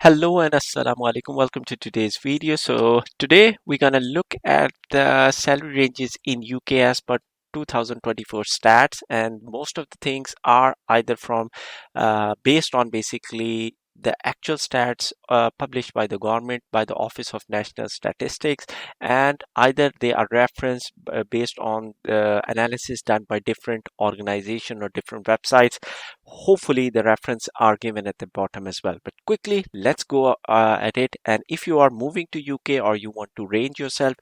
Hello and assalamu alaikum. Welcome to today's video. So today we're gonna look at the salary ranges in UK as per 2024 stats, and most of the things are either from based on basically the actual stats published by the government by the Office of National Statistics, and either they are referenced based on analysis done by different organization or different websites. Hopefully the reference are given at the bottom as well, but quickly let's go at it. And if you are moving to UK or you want to range yourself,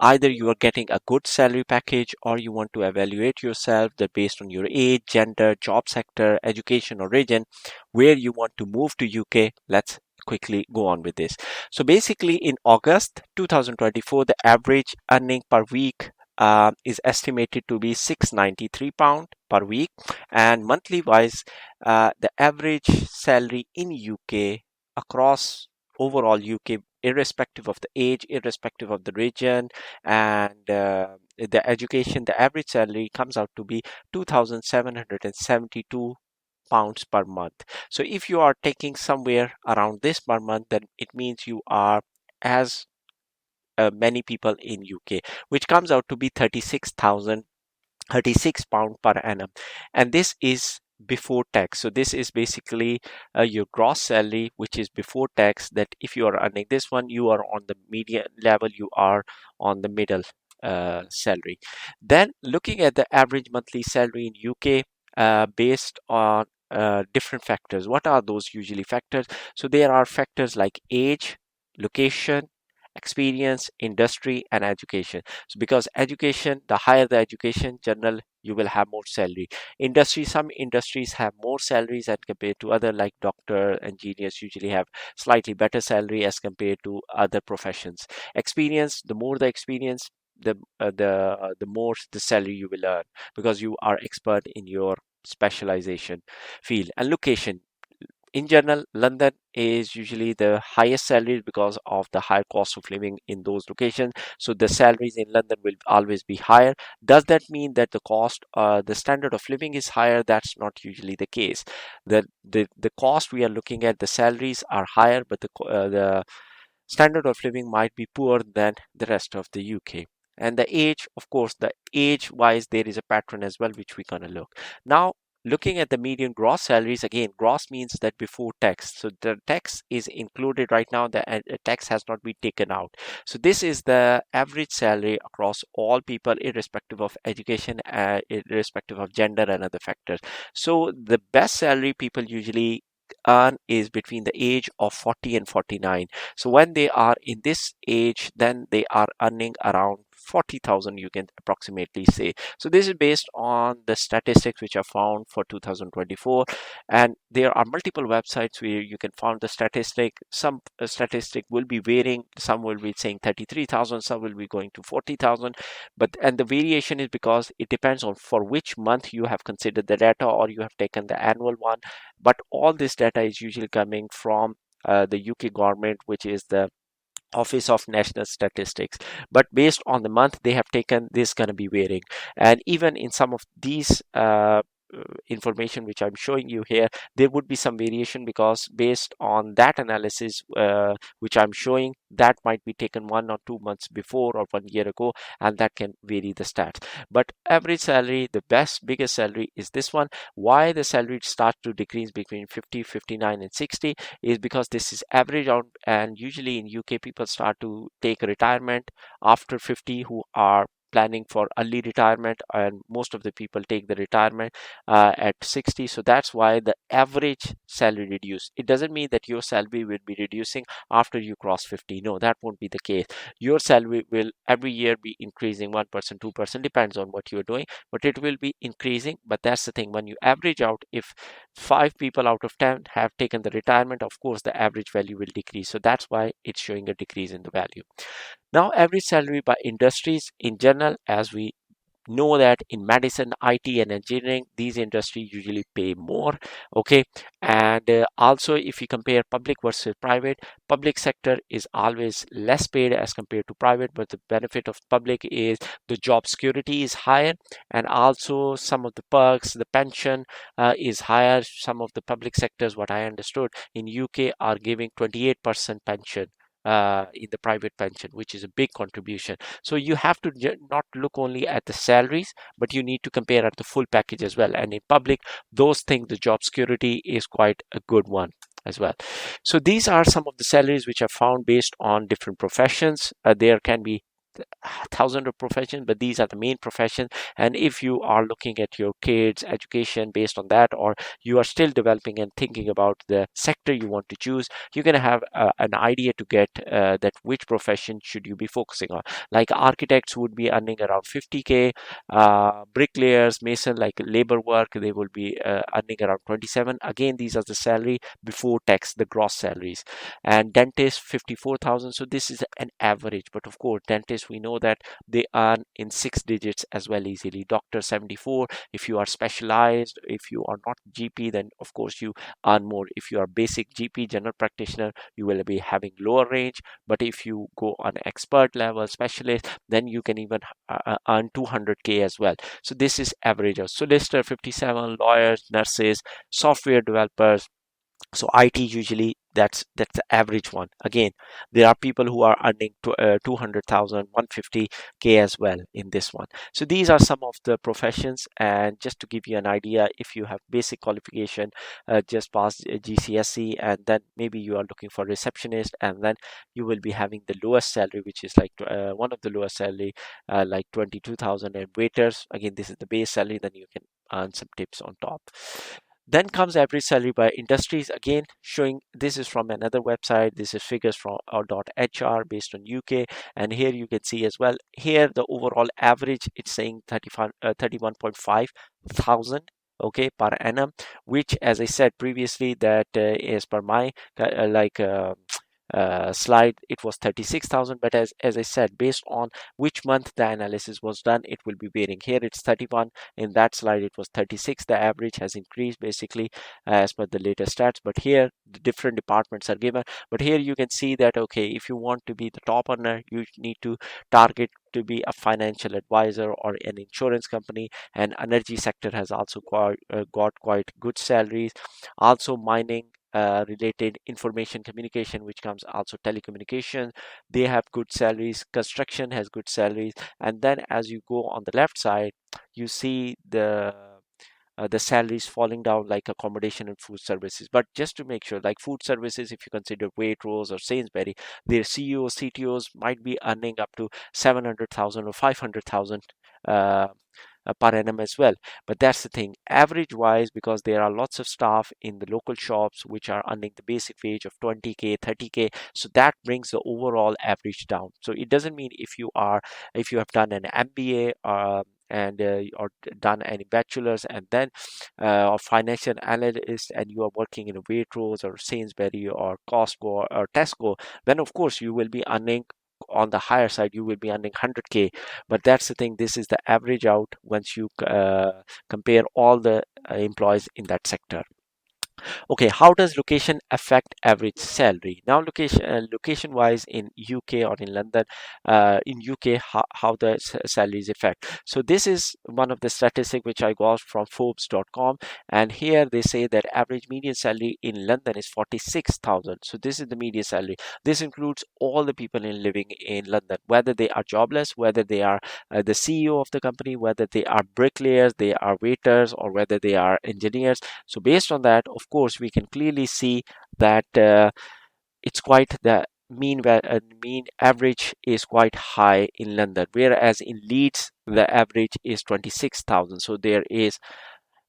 either you are getting a good salary package or you want to evaluate yourself that based on your age, gender, job sector, education or region where you want to move to UK. Let's quickly go on with this. So basically in August 2024 the average earning per week is estimated to be £693 per week, and monthly wise the average salary in UK across overall UK, irrespective of the age, irrespective of the region, and the education, the average salary comes out to be £2,772 per month. So if you are taking somewhere around this per month, then it means you are as many people in UK, which comes out to be 36 pound per annum, and this is before tax. So this is basically your gross salary which is before tax, that if you are earning this one you are on the median level, you are on the middle salary. Then looking at the average monthly salary in UK based on different factors. What are those usually factors? So there are factors like age, location, experience, industry, and education. So because education, the higher the education general, you will have more salary. Industry, some industries have more salaries as compared to other, like doctor, engineers usually have slightly better salary as compared to other professions. Experience, the more the experience, the more the salary you will earn, because you are expert in your specialization field. And location, in general, London is usually the highest salaries because of the high cost of living in those locations. So the salaries in London will always be higher. Does that mean that the standard of living is higher? That's not usually the case. The cost we are looking at, the salaries are higher, but the standard of living might be poor than the rest of the UK. And the age, of course, the age wise, there is a pattern as well, which we're going to look. Now, looking at the median gross salaries, again, gross means that before tax. So the tax is included right now, the tax has not been taken out. So this is the average salary across all people, irrespective of education, irrespective of gender and other factors. So the best salary people usually earn is between the age of 40 and 49. So when they are in this age, then they are earning around 40,000, you can approximately say. So this is based on the statistics which are found for 2024, and there are multiple websites where you can find the statistic. Some statistic will be varying, some will be saying 33,000, some will be going to 40,000, but and the variation is because it depends on for which month you have considered the data or you have taken the annual one. But all this data is usually coming from the UK government, which is the Office of National Statistics. But based on the month they have taken, this is going to be varying. And even in some of these information which I'm showing you here, there would be some variation, because based on that analysis which I'm showing, that might be taken 1 or 2 months before or 1 year ago, and that can vary the stats. But average salary, the biggest salary is this one. Why the salary starts to decrease between 50, 59 and 60 is because this is average out, and usually in UK people start to take retirement after 50 who are planning for early retirement, and most of the people take the retirement at 60. So that's why the average salary reduce. It doesn't mean that your salary will be reducing after you cross 50. No, that won't be the case. Your salary will every year be increasing 1%, 2%, depends on what you're doing, but it will be increasing. But that's the thing, when you average out, if 5 people out of 10 have taken the retirement, of course the average value will decrease. So that's why it's showing a decrease in the value. Now, average salary by industries in general, as we know that in medicine, IT, and engineering, these industries usually pay more. Okay, and also if you compare public versus private, public sector is always less paid as compared to private, but the benefit of public is the job security is higher, and also some of the perks, the pension is higher. Some of the public sectors, what I understood in UK, are giving 28% pension. In the private pension, which is a big contribution. So you have to not look only at the salaries, but you need to compare at the full package as well. And in public, those things, the job security is quite a good one as well. So these are some of the salaries which are found based on different professions. There can be thousands of professions, but these are the main professions. And if you are looking at your kids education based on that, or you are still developing and thinking about the sector you want to choose, you're going to have an idea to get that which profession should you be focusing on. Like architects would be earning around 50K, bricklayers, mason, like labor work, they will be earning around 27. Again, these are the salary before tax, the gross salaries. And dentists 54,000. So this is an average, but of course dentists, we know that they earn in six digits as well easily. Doctor 74. If you are specialized, if you are not GP, then of course you earn more. If you are basic GP, general practitioner, you will be having lower range. But if you go on expert level specialist, then you can even earn 200K as well. So this is average. Solicitor 57, lawyers, nurses, software developers. So IT usually, that's the average one. Again, there are people who are earning 200,000, 150K as well in this one. So these are some of the professions. And just to give you an idea, if you have basic qualification, just past GCSE, and then maybe you are looking for receptionist, and then you will be having the lowest salary, which is like one of the lowest salary, like 22,000. And waiters, again, this is the base salary, then you can earn some tips on top. Then comes average salary by industries. Again, showing this is from another website. This is figures from .hr based on UK. And here you can see as well. Here the overall average, it's saying 31.5 thousand, okay, per annum, which, as I said previously, that is per my slide, it was 36,000. But as I said, based on which month the analysis was done, it will be varying. Here it's 31. In that slide it was 36. The average has increased basically as per the latest stats, but here the different departments are given. But here you can see that, okay, if you want to be the top earner, you need to target to be a financial advisor or an insurance company. And energy sector has also got quite good salaries. Also mining related, information communication, which comes also telecommunication, they have good salaries. Construction has good salaries. And then as you go on the left side, you see the salaries falling down, like accommodation and food services. But just to make sure, like food services, if you consider Waitrose or Sainsbury, their CEOs, CTOs might be earning up to 700,000 or 500,000 uh, per annum as well. But that's the thing, average wise, because there are lots of staff in the local shops which are earning the basic wage of 20K, 30K. So that brings the overall average down. So it doesn't mean if you have done an MBA and or done any bachelor's, and then or financial analyst, and you are working in a Waitrose or Sainsbury or Costco or Tesco, then of course you will be earning on the higher side, you will be earning 100K. But that's the thing, this is the average out once you compare all the employees in that sector. Okay, how does location affect average salary? Now, location wise in UK or in London, in UK, how the salaries affect. So this is one of the statistics which I got from Forbes.com, and here they say that average median salary in London is 46,000. So this is the median salary. This includes all the people living in London, whether they are jobless, whether they are the CEO of the company, whether they are bricklayers, they are waiters, or whether they are engineers. So based on that, of course, we can clearly see that it's quite the mean average is quite high in London, whereas in Leeds the average is 26,000. So there is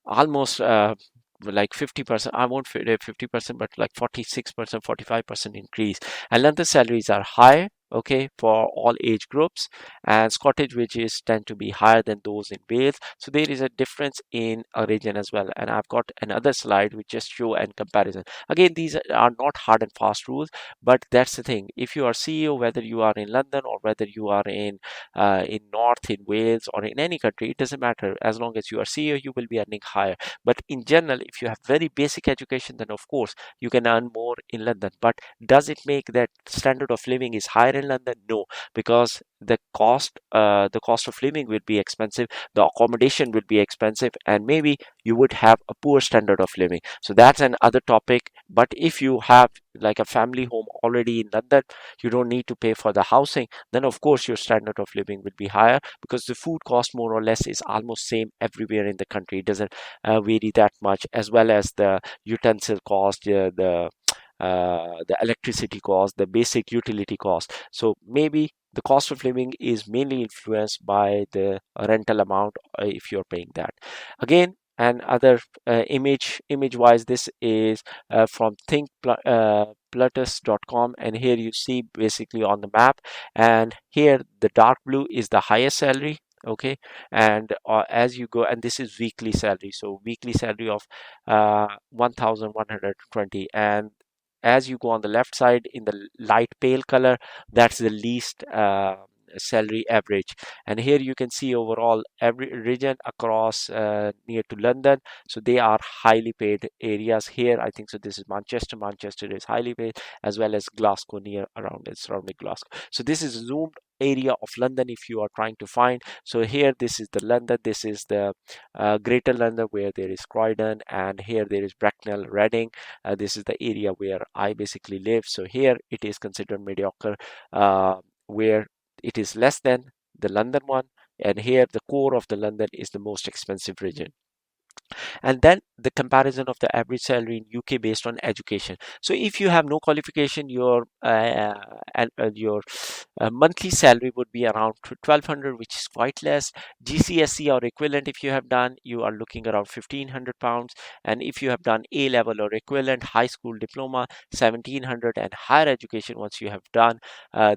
almost like 50%, I won't say 50%, but like 46%, 45% increase. And London salaries are high, okay, for all age groups, and Scottish wages tend to be higher than those in Wales. So there is a difference in a region as well. And I've got another slide which just show and comparison. Again, these are not hard and fast rules, but that's the thing. If you are CEO, whether you are in London or whether you are in North, in Wales, or in any country, it doesn't matter. As long as you are CEO, you will be earning higher. But in general, if you have very basic education, then of course you can earn more in London. But does it make that standard of living is higher in London? No, because the cost of living will be expensive, the accommodation will be expensive, and maybe you would have a poor standard of living. So that's another topic. But if you have like a family home already in London, you don't need to pay for the housing, then of course your standard of living will be higher, because the food cost more or less is almost same everywhere in the country. It doesn't vary that much, as well as the utensil cost, the electricity cost, the basic utility cost. So maybe the cost of living is mainly influenced by the rental amount, if you're paying that. Again, and other image wise, this is from thinkplutus.com, and here you see basically on the map, and here the dark blue is the highest salary, okay, and as you go, and this is weekly salary, so weekly salary of 1120, and as you go on the left side in the light pale color, that's the least salary average. And here you can see overall every region across near to London, so they are highly paid areas. Here I think so this is Manchester is highly paid, as well as Glasgow, near around it surrounding Glasgow. So this is a zoomed area of London if you are trying to find. So here this is the London, this is the greater London, where there is Croydon, and here there is Bracknell, Reading. This is the area where I basically live. So here it is considered mediocre, where it is less than the London one. And here the core of the London is the most expensive region. And then the comparison of the average salary in UK based on education. So if you have no qualification, your monthly salary would be around 1200, which is quite less. GCSE or equivalent, if you have done, you are looking around 1500 pounds. And if you have done A level or equivalent, high school diploma, 1700, and higher education once you have done,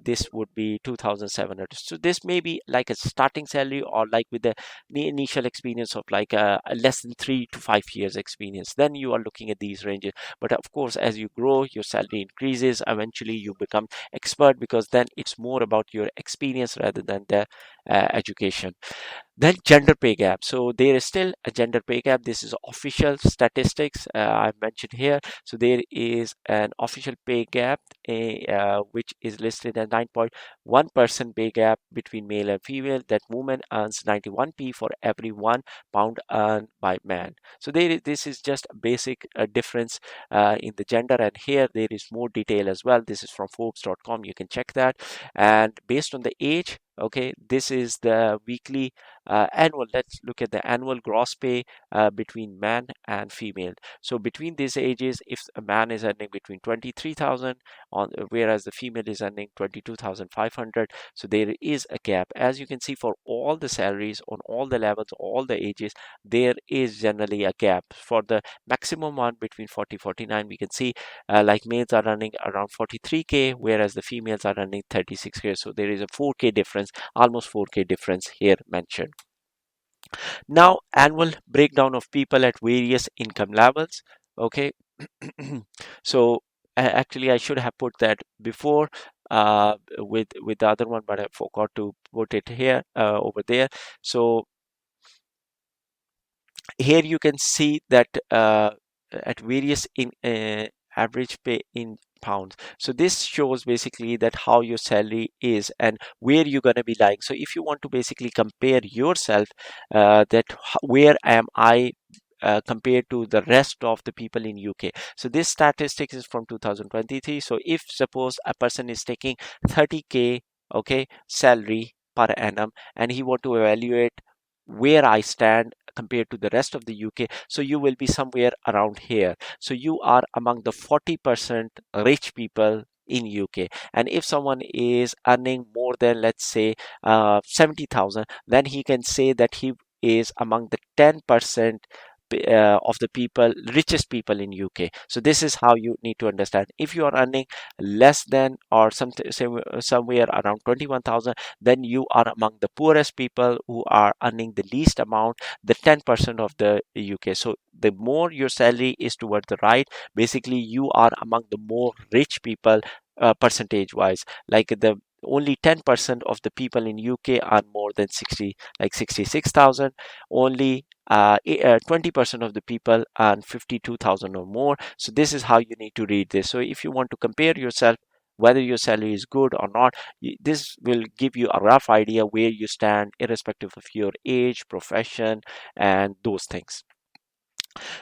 this would be 2700. So this may be like a starting salary, or like with the initial experience of like less than 3 to 5 years experience, then you are looking at these ranges. But of course, as you grow, your salary increases, eventually you become expert, because then it's more about your experience rather than the education. Then gender pay gap. So there is still a gender pay gap. This is official statistics I've mentioned here. So there is an official pay gap, which is listed as 9.1% pay gap between male and female. That woman earns 91p for every £1 earned by man. So this is just a basic difference in the gender. And here there is more detail as well. This is from Forbes.com. You can check that. And based on the age, okay, this is the weekly annual. Let's look at the annual gross pay between man and female. So between these ages, if a man is earning between 23,000 on, whereas the female is earning 22,500, so there is a gap. As you can see, for all the salaries on all the levels, all the ages, there is generally a gap. For the maximum one between 40-49, we can see like males are earning around 43k, whereas the females are earning 36k. So there is a 4k difference, almost 4k difference here mentioned. Now, annual breakdown of people at various income levels. Okay, so actually I should have put that before with the other one, but I forgot to put it here over there. So here you can see that at various in average pay in pounds. So this shows basically that how your salary is and where you're going to be lying. So if you want to basically compare yourself, where am I compared to the rest of the people in UK. So this statistics is from 2023. So if suppose a person is taking 30k, okay, salary per annum, and he want to evaluate where I stand compared to the rest of the UK, so you will be somewhere around here. So you are among the 40% rich people in UK. And if someone is earning more than, let's say, 70,000, then he can say that he is among the 10% of the people, richest people in UK. So this is how you need to understand. If you are earning less than or something somewhere around 21,000, then you are among the poorest people who are earning the least amount, the 10% of the UK. So the more your salary is toward the right, basically you are among the more rich people, percentage wise. Like the only 10% of the people in UK earn more than 60, like 66,000. Only 20% of the people earn 52,000 or more. So this is how you need to read this. So if you want to compare yourself, whether your salary is good or not, this will give you a rough idea where you stand, irrespective of your age, profession, and those things.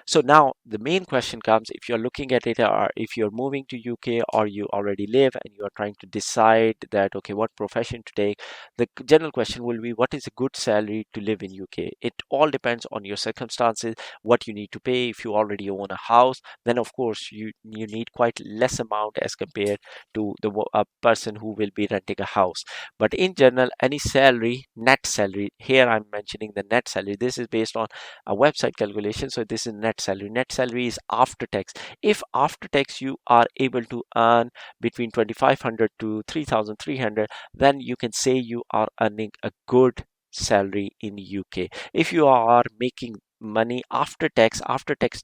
So now the main question comes, if you're looking at it, or if you're moving to UK or you already live and you are trying to decide that, okay, what profession to take, the general question will be, what is a good salary to live in UK? It all depends on your circumstances, what you need to pay. If you already own a house, then of course you need quite less amount as compared to the a person who will be renting a house. But in general, any salary, net salary, here I'm mentioning the net salary, this is based on a website calculation. So this is net salary. Net salary is after tax. If after tax you are able to earn between 2,500 to 3,300, then you can say you are earning a good salary in UK. If you are making money after tax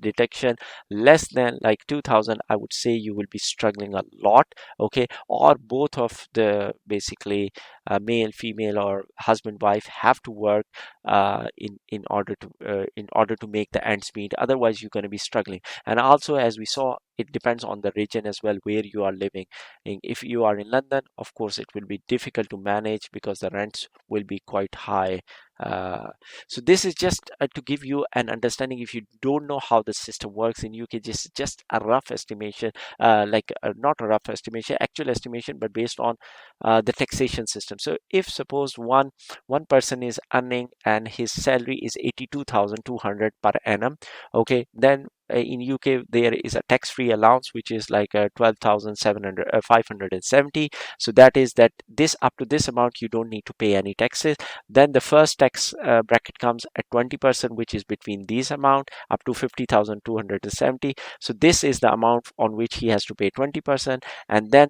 deduction less than like 2,000, I would say you will be struggling a lot. Okay, or both of the basically male, female, or husband, wife have to work in order to make the ends meet. Otherwise you're going to be struggling. And also, as we saw, it depends on the region as well where you are living. If you are in London, of course it will be difficult to manage because the rents will be quite high. uh, so this is just to give you an understanding. If you don't know how the system works in UK, just a rough estimation, not a rough estimation, actual estimation, but based on the taxation system. So if suppose one person is earning and his salary is 82,200 per annum, okay, then in UK there is a tax-free allowance which is like 12,700 570. So that is that this up to this amount you don't need to pay any taxes. Then the first tax bracket comes at 20%, which is between these amount up to 50,270. So this is the amount on which he has to pay 20%. And then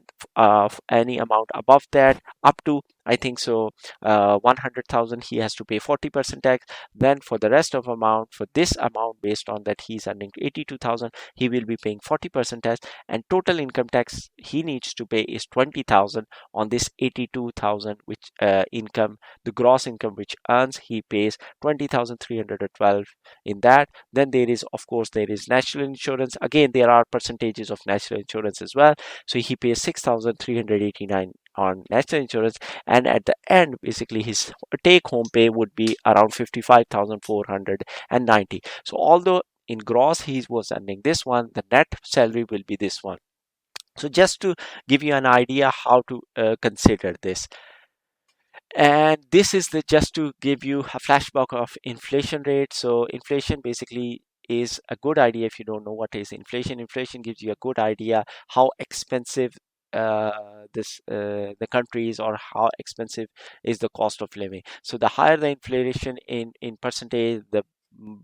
any amount above that up to, I think so, 100,000, he has to pay 40% tax. Then for the rest of amount, for this amount based on that he's earning 82,000, he will be paying 40% tax. And total income tax he needs to pay is 20,000 on this 82,000, which income, the gross income which earns, he pays 20,312 in that. Then there is, of course, there is national insurance. Again, there are percentages of national insurance as well. So he pays 6,389 on national insurance, and at the end basically his take home pay would be around 55,490. So although in gross he was earning this one, the net salary will be this one. So just to give you an idea how to consider this. And this is the just to give you a flashback of inflation rate. So inflation basically is a good idea. If you don't know what is inflation, inflation gives you a good idea how expensive the country is, or how expensive is the cost of living. So the higher the inflation in percentage, the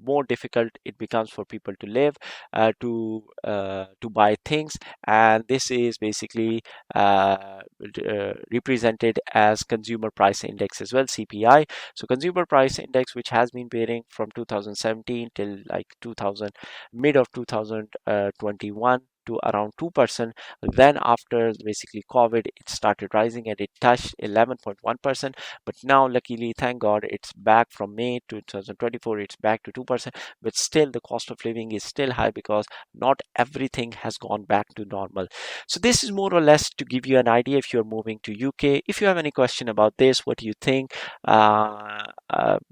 more difficult it becomes for people to live, to buy things. And this is basically represented as consumer price index as well, CPI. So consumer price index, which has been varying from 2017 till like 2000, mid of 2021, to around 2%. Then after basically COVID, it started rising and it touched 11.1%. But now, luckily, thank God, it's back from May 2024. It's back to 2%. But still, the cost of living is still high because not everything has gone back to normal. So this is more or less to give you an idea if you're moving to UK. If you have any question about this, what do you think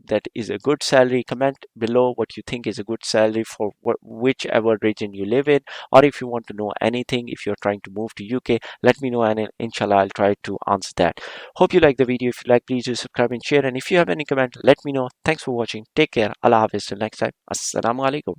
that is a good salary, comment below what you think is a good salary for whichever region you live in. Or if you want to know anything, if you're trying to move to UK, let me know, and inshallah I'll try to answer that. Hope you like the video. If you like, please do subscribe and share, and if you have any comment, let me know. Thanks for watching. Take care. Allah Hafiz. Till next time. Assalamu alaikum.